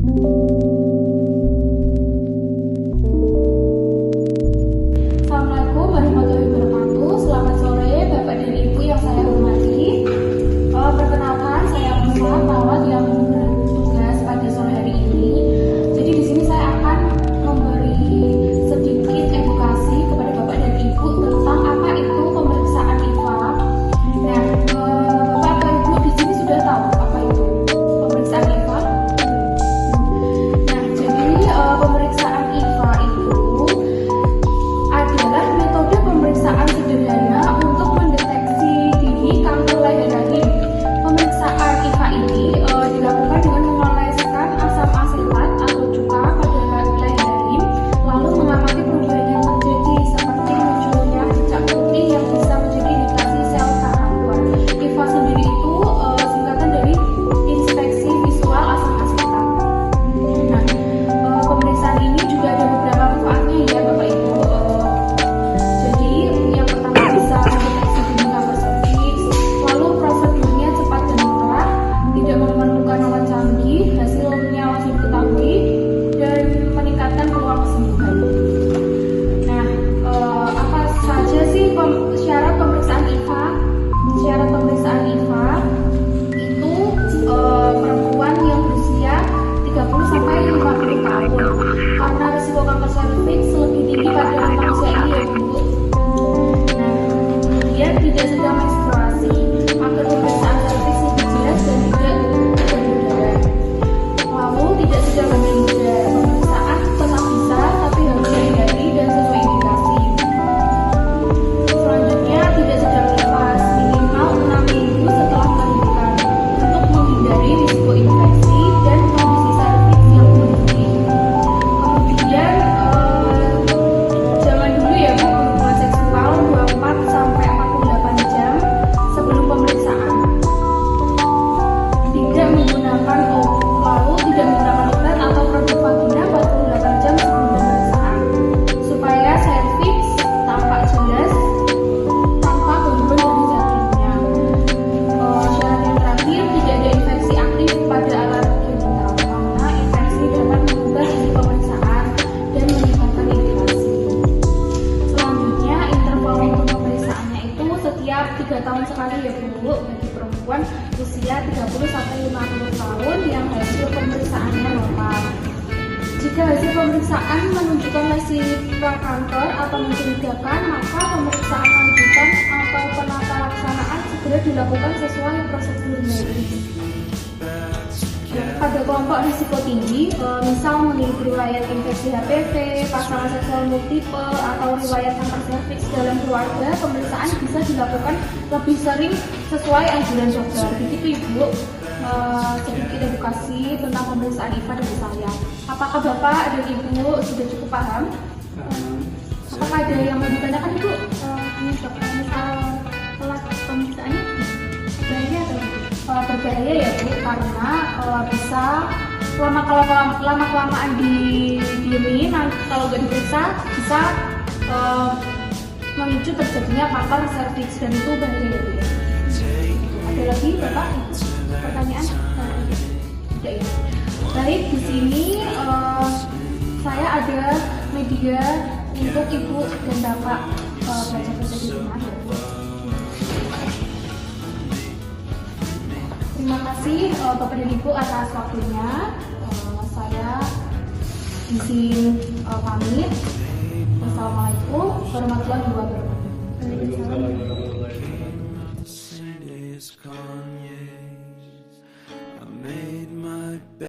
Assalamualaikum warahmatullahi wabarakatuh. Selamat sore Bapak dan Ibu yang saya hormati. Perkenalkan, saya Musa Mawat yang bertugas pada sore hari ini. Jadi di sini saya akan memberi sedikit edukasi kepada Bapak dan Ibu tentang apa itu pemeriksaan IVA. Nah, Bapak dan Ibu di sini sudah tahu apa itu pemeriksaan IVA? Nah, jadi pemeriksaan IVA itu adalah metode pemeriksaan sederhana untuk mendeteksi dini kanker leher rahim. Pemeriksaan IVA ini dilakukan dengan mengoleskan asam asetat atau cuka pada leher rahim, lalu mengamati perubahan yang terjadi seperti munculnya cecak putih yang bisa menjadi indikasi sel kanker. IVA sendiri itu singkatan dari inspeksi visual asam asetat. Nah, pemeriksaan ini juga ada beberapa manfaatnya ya Bapak Ibu. Jadi yang pertama bisa mendeteksi dini kanker serviks, lalu prosedurnya cepat dan murah, tidak memerlukan alat canggih, hasilnya langsung diketahui, dan meningkatkan peluang kesembuhan. Nah, apa saja sih syarat pemeriksaan IVA? Syarat pemeriksaan IVA itu perempuan yang berusia 30 sampai 50 tahun, karena risiko kanker serviks lebih tinggi pada manusia ini ya Bu. Nah, kemudian tidak sedang menstruasi agar pemeriksaan serviks lebih jelas dan tidak berdarah. Lalu tidak sedang hamil muda, pemeriksaan tetap bisa tapi harus dihindari dan sesuai indikasi. Selanjutnya tidak sedang nifas, minimal 6 minggu setelah melahirkan untuk menghindari risiko infeksi dan kondisi serviks yang memburuk. Kemudian jangan dulu ya Bu hubungan seksual 24 sampai 48 jam sebelum pemeriksaan. Tidak menggunakan obat atau produk vagina 48 jam sebelum pemeriksaan supaya serviks tampak jelas tanpa gangguan dari janinnya. Syarat yang terakhir, tidak ada infeksi aktif pada alat genital karena infeksi dapat mengubah hasil pemeriksaan dan meningkatkan inflasi. Selanjutnya, interval untuk pemeriksaannya itu setiap 3 tahun sekali ya Bu, bagi perempuan usia 30 sampai 50 tahun yang hasil pemeriksaannya normal. Jika hasil pemeriksaan menunjukkan lesi prakanker atau mencurigakan, maka pemeriksaan lanjutan atau penata laksanaan segera dilakukan sesuai prosedur medis. Pada kelompok risiko tinggi, misal memiliki riwayat infeksi HPV, pasangan seksual multiple, atau riwayat kanker serviks dalam keluarga, pemeriksaan bisa dilakukan lebih sering sesuai anjuran dokter. Begitu Ibu, sedikit edukasi tentang pemeriksaan IVA dari saya. Apakah Bapak dan Ibu sudah cukup paham? Apakah ada yang mau ditanyakan Ibu? Misal telat pemeriksaannya berbahaya atau berbahaya ya Bu, karena bisa lama-kelamaan didiemin, kalau nggak diperiksa bisa memicu terjadinya kanker serviks dan itu bahaya ya Bu ya. Ada lagi Bapak pertanyaan? Tidak ya. Baik, di sini saya ada media untuk Ibu dan Bapak baca-baca di rumah. Terima kasih Bapak dan Ibu atas waktunya. Saya izin pamit. Wassalamualaikum warahmatullahi wabarakatuh.